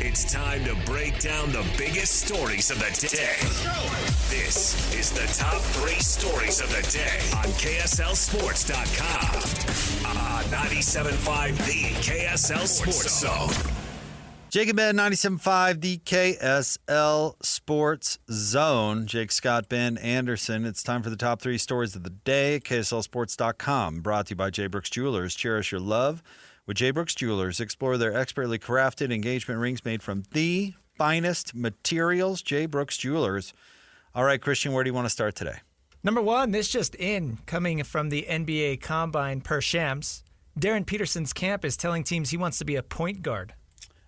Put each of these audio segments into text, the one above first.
It's time to break down the biggest stories of the day. This is the top 3 stories of the day on KSLSports.com. 97.5 The KSL Sports Zone. Jacob Ben, 97.5, the KSL Sports Zone. Jake Scott, Ben Anderson. It's time for the top 3 stories of the day at KSLSports.com. Brought to you by J. Brooks Jewelers. Cherish your love with J. Brooks Jewelers. Explore their expertly crafted engagement rings made from the finest materials. J. Brooks Jewelers. All right, Christian, where do you want to start today? Number 1, this just in, coming from the NBA Combine per Shams. Darryn Peterson's camp is telling teams he wants to be a point guard.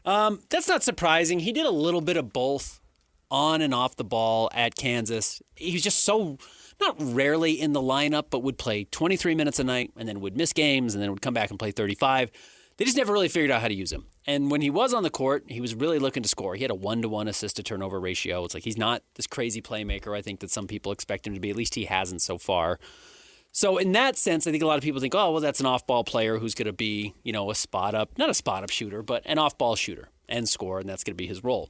That's not surprising. He did a little bit of both on and off the ball at Kansas. He was just so, not rarely in the lineup, but would play 23 minutes a night and then would miss games and then would come back and play 35. They just never really figured out how to use him. And when he was on the court, he was really looking to score. He had a 1-to-1 assist-to-turnover ratio. It's like he's not this crazy playmaker I think that some people expect him to be. At least he hasn't so far. So in that sense, I think a lot of people think, oh, well, that's an off-ball player who's going to be, a spot-up, not a spot-up shooter, but an off-ball shooter and score, and that's going to be his role.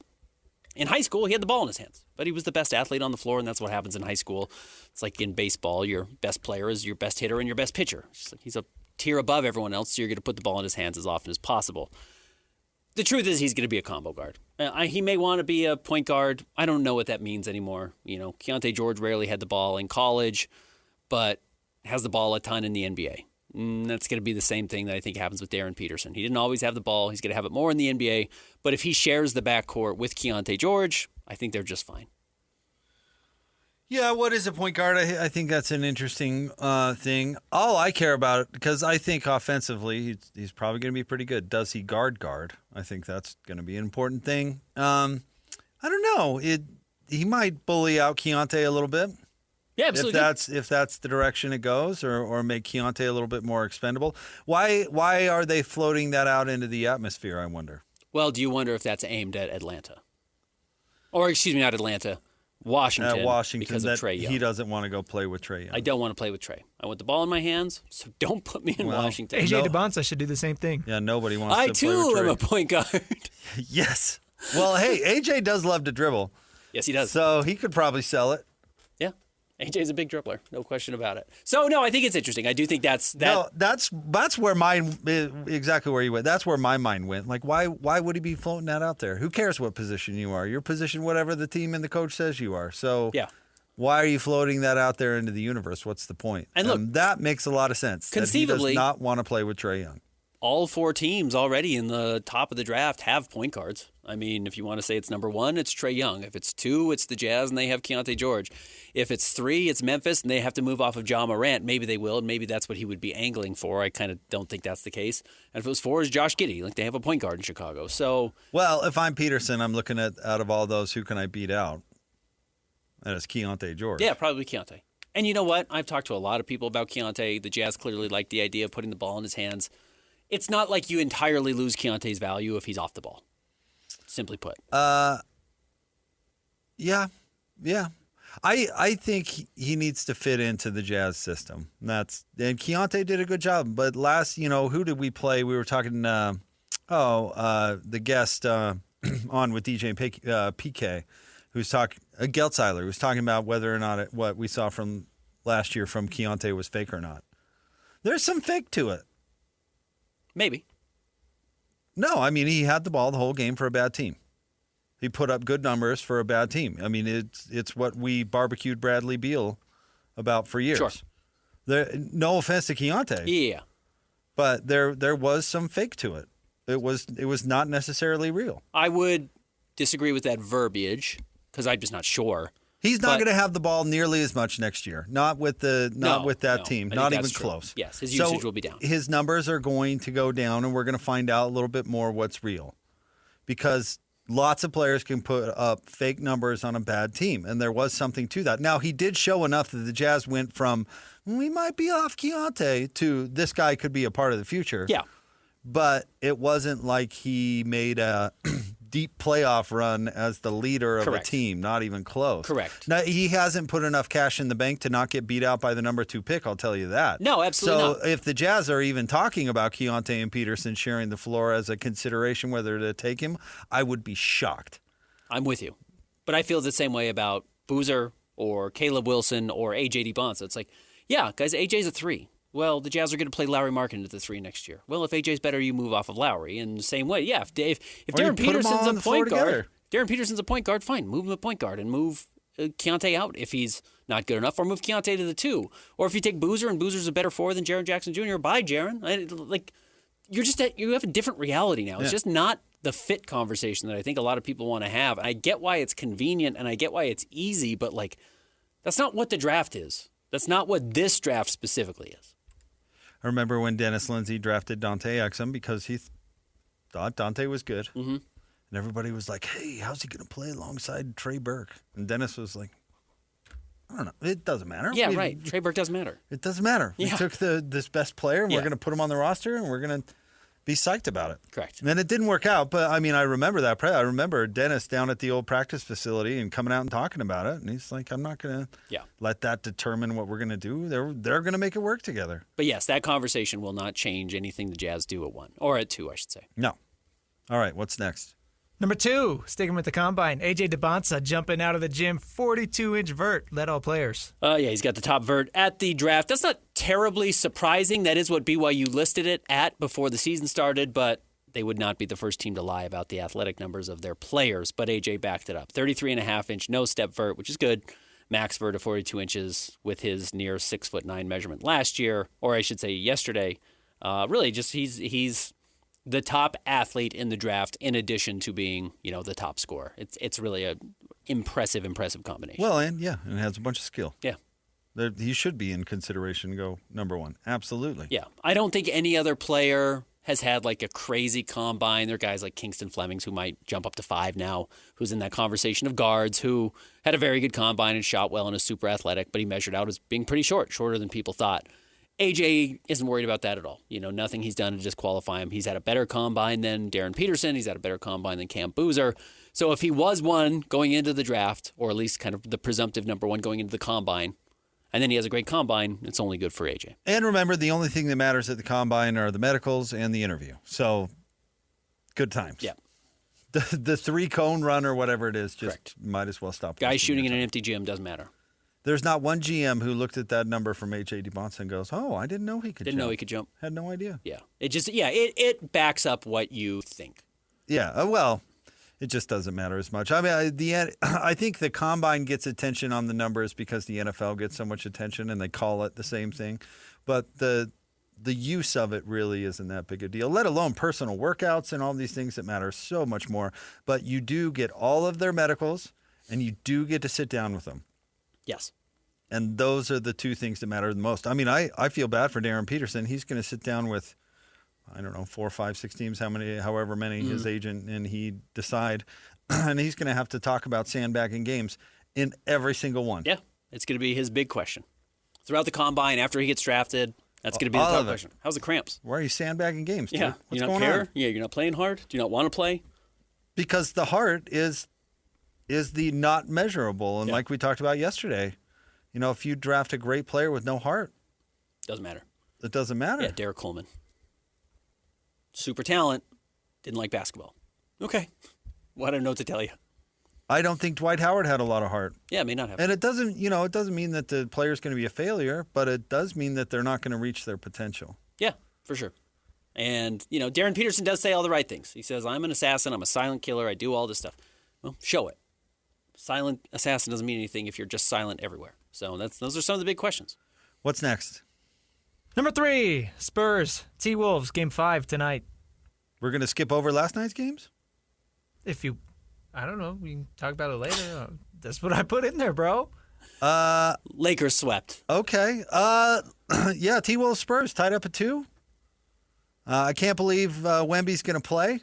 In high school, he had the ball in his hands, but he was the best athlete on the floor, and that's what happens in high school. It's like in baseball, your best player is your best hitter and your best pitcher. It's just like he's a tier above everyone else, so you're going to put the ball in his hands as often as possible. The truth is he's going to be a combo guard. He may want to be a point guard. I don't know what that means anymore. Keontae George rarely had the ball in college, but has the ball a ton in the NBA. That's going to be the same thing that I think happens with Darryn Peterson. He didn't always have the ball. He's going to have it more in the NBA. But if he shares the backcourt with Keontae George, I think they're just fine. Yeah, what is a point guard? I think that's an interesting thing. All I care about it, because I think offensively he's probably going to be pretty good. Does he guard? I think that's going to be an important thing. I don't know. He might bully out Keontae a little bit. Yeah, absolutely. If that's the direction it goes, or make Keontae a little bit more expendable. Why are they floating that out into the atmosphere, I wonder? Well, do you wonder if that's aimed at Atlanta? Or, excuse me, not Atlanta, Washington. At Washington, because of Trae Young. He doesn't want to go play with Trae Young. I don't want to play with Trae. I want the ball in my hands, so don't put me in Washington. AJ Dybantsa should do the same thing. Yeah, nobody wants to play with Trae. I, too, am a point guard. Yes. Well, hey, AJ does love to dribble. Yes, he does. So he could probably sell it. AJ's a big dribbler, no question about it. So, no, I think it's interesting. I do think that's... No, that's where exactly where you went. That's where my mind went. Like, why would he be floating that out there? Who cares what position you are? Your position, whatever the team and the coach says you are. So, yeah. Why are you floating that out there into the universe? What's the point? And look, that makes a lot of sense. Conceivably, he does not want to play with Trae Young. All 4 teams already in the top of the draft have point guards. I mean, if you want to say it's number 1, it's Trae Young. If it's 2, it's the Jazz, and they have Keontae George. If it's 3, it's Memphis, and they have to move off of Ja Morant. Maybe they will, and maybe that's what he would be angling for. I kind of don't think that's the case. And if it was 4, it's Josh Giddey. Like, they have a point guard in Chicago. So, well, if I'm Peterson, I'm looking at, out of all those, who can I beat out? And it's Keontae George. Yeah, probably Keontae. And you know what? I've talked to a lot of people about Keontae. The Jazz clearly like the idea of putting the ball in his hands. It's not like you entirely lose Keontae's value if he's off the ball. Simply put. Yeah. I think he needs to fit into the Jazz system. And Keontae did a good job. But last, who did we play? We were talking, the guest on with DJ and PK, who's talking, Geltzeiler, who's talking about whether or not what we saw from last year from Keontae was fake or not. There's some fake to it. Maybe. No, I mean, he had the ball the whole game for a bad team. He put up good numbers for a bad team. I mean, it's what we barbecued Bradley Beal about for years. Sure. No offense to Keontae. Yeah. But there was some fake to it. It was not necessarily real. I would disagree with that verbiage because I'm just not sure. He's not going to have the ball nearly as much next year. Not with that team. Not even close. Yes, his usage will be down. His numbers are going to go down, and we're going to find out a little bit more what's real. Because lots of players can put up fake numbers on a bad team, and there was something to that. Now, he did show enough that the Jazz went from, we might be off Keontae, to this guy could be a part of the future. Yeah. But it wasn't like he made a deep playoff run as the leader of Correct. a team, not even close. Correct. Now, he hasn't put enough cash in the bank to not get beat out by the number 2 pick, I'll tell you that. No, absolutely so not. if the Jazz are even talking about Keontae and Peterson sharing the floor as a consideration whether to take him, I would be shocked. I'm with you. But I feel the same way about Boozer or Caleb Wilson or A.J. Dybantsa. It's like, yeah, guys, A.J.'s a 3. Well, the Jazz are going to play Lowry Markin at the 3 next year. Well, if A.J.'s better, you move off of Lowry. In the same way, yeah, if Darryn Peterson's a point guard, Darryn Peterson's a point guard, fine, move him to point guard and move Keontae out if he's not good enough, or move Keontae to the 2. Or if you take Boozer and Boozer's a better forward than Jaren Jackson Jr., bye, Jaren. You have a different reality now. It's just not the fit conversation that I think a lot of people want to have. And I get why it's convenient and I get why it's easy, but that's not what the draft is. That's not what this draft specifically is. I remember when Dennis Lindsey drafted Dante Exum because he thought Dante was good. Mm-hmm. And everybody was like, hey, how's he going to play alongside Trey Burke? And Dennis was like, I don't know. It doesn't matter. Yeah, right. Trey Burke doesn't matter. It doesn't matter. Yeah. We took this best player, and we're going to put him on the roster, and we're going to be psyched about it. Correct. And it didn't work out, but I mean, I remember that. I remember Dennis down at the old practice facility and coming out and talking about it. And he's like, I'm not going to let that determine what we're going to do. They're going to make it work together. But yes, that conversation will not change anything the Jazz do at 1 or at 2, I should say. No. All right, what's next? Number 2, sticking with the combine, A.J. Dybantsa jumping out of the gym, 42-inch vert, led all players. Yeah, he's got the top vert at the draft. That's not terribly surprising. That is what BYU listed it at before the season started, but they would not be the first team to lie about the athletic numbers of their players. But A.J. backed it up. 33.5-inch no-step vert, which is good. Max vert of 42 inches with his near 6'9" measurement last year, or I should say yesterday. Really, just he's the top athlete in the draft, in addition to being, the top scorer. It's really a impressive combination. Well, and has a bunch of skill. Yeah. He should be in consideration to go number 1. Absolutely. Yeah. I don't think any other player has had a crazy combine. There are guys like Kingston Flemings who might jump up to 5 now, who's in that conversation of guards who had a very good combine and shot well and is super athletic, but he measured out as being pretty shorter than people thought. AJ isn't worried about that at all. Nothing he's done to disqualify him. He's had a better combine than Darryn Peterson. He's had a better combine than Cam Boozer. So if he was 1 going into the draft, or at least kind of the presumptive number 1 going into the combine, and then he has a great combine, it's only good for AJ. And remember, the only thing that matters at the combine are the medicals and the interview. So good times. Yeah. The 3-cone run or whatever it is, just Correct. might as well stop. Guys shooting in an empty gym doesn't matter. There's not one GM who looked at that number from A.J. Dybantsa and goes, "Oh, I didn't know he could. Didn't know he could jump. Had no idea." Yeah, it backs up what you think. Yeah, well, it just doesn't matter as much. I mean, I think the combine gets attention on the numbers because the NFL gets so much attention and they call it the same thing, but the use of it really isn't that big a deal. Let alone personal workouts and all these things that matter so much more. But you do get all of their medicals, and you do get to sit down with them. Yes. And those are the 2 things that matter the most. I mean, I feel bad for Darryn Peterson. He's going to sit down with, 4, 5, 6 teams, however many his agent and he decide. And he's going to have to talk about sandbagging games in every single one. Yeah. It's going to be his big question. Throughout the combine, after he gets drafted, that's going to be the top question. How's the cramps? Why are you sandbagging games, dude? Yeah. What's you not going care? on? Yeah, you're not playing hard? Do you not want to play? Because the heart is the not measurable. And like we talked about yesterday, if you draft a great player with no heart, doesn't matter. It doesn't matter. Yeah, Derek Coleman. Super talent. Didn't like basketball. Okay. Well, I don't know what to tell you. I don't think Dwight Howard had a lot of heart. Yeah, may not have. And it doesn't mean that the player's going to be a failure, but it does mean that they're not going to reach their potential. Yeah, for sure. And, Darryn Peterson does say all the right things. He says, I'm an assassin. I'm a silent killer. I do all this stuff. Well, show it. Silent assassin doesn't mean anything if you're just silent everywhere. So those are some of the big questions. What's next? Number 3, Spurs, T-Wolves, Game 5 tonight. We're going to skip over last night's games? I don't know, we can talk about it later. That's what I put in there, bro. Lakers swept. Okay. Yeah, T-Wolves Spurs tied up at 2. I can't believe Wemby's going to play.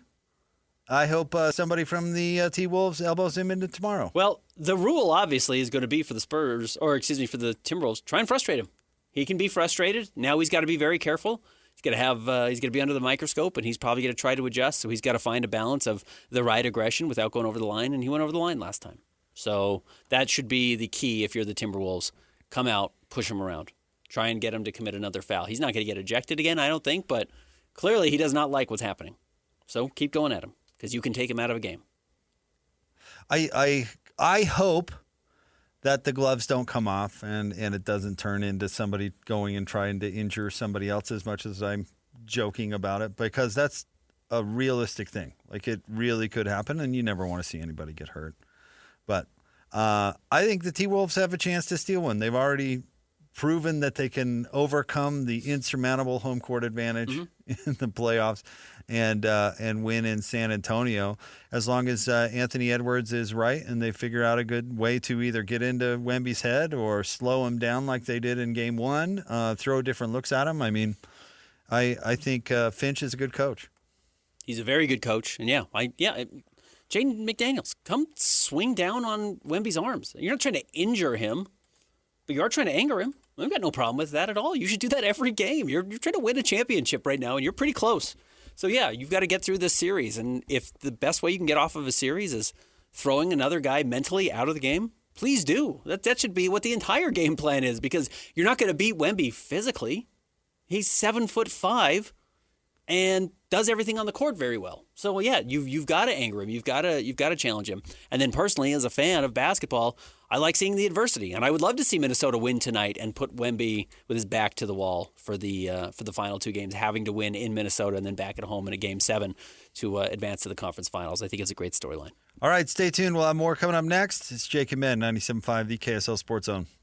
I hope somebody from the T-Wolves elbows him into tomorrow. Well, the rule obviously is going to be for the Spurs, for the Timberwolves, try and frustrate him. He can be frustrated. Now he's got to be very careful. He's going to be under the microscope, and he's probably going to try to adjust. So he's got to find a balance of the right aggression without going over the line, and he went over the line last time. So that should be the key if you're the Timberwolves. Come out, push him around. Try and get him to commit another foul. He's not going to get ejected again, I don't think, but clearly he does not like what's happening. So keep going at him because you can take him out of a game. I hope that the gloves don't come off and it doesn't turn into somebody going and trying to injure somebody else as much as I'm joking about it, because that's a realistic thing. Like, it really could happen, and you never want to see anybody get hurt. But I think the T-Wolves have a chance to steal one. They've already proven that they can overcome the insurmountable home court advantage in the playoffs and win in San Antonio, as long as Anthony Edwards is right and they figure out a good way to either get into Wemby's head or slow him down like they did in Game 1, throw different looks at him. I mean, I think Finch is a good coach. He's a very good coach, and Jaden McDaniels, come swing down on Wemby's arms. You're not trying to injure him, but you are trying to anger him. I've got no problem with that at all. You should do that every game. You're trying to win a championship right now, and you're pretty close. So, yeah, you've got to get through this series. And if the best way you can get off of a series is throwing another guy mentally out of the game, please do. That should be what the entire game plan is, because you're not going to beat Wemby physically. He's 7'5" and does everything on the court very well. So, yeah, you've got to anger him. You've got to challenge him. And then personally, as a fan of basketball, I like seeing the adversity, and I would love to see Minnesota win tonight and put Wemby with his back to the wall for the final two games, having to win in Minnesota and then back at home in a Game 7 to advance to the conference finals. I think it's a great storyline. All right, stay tuned. We'll have more coming up next. It's Jake and Ben, 97.5, the KSL Sports Zone.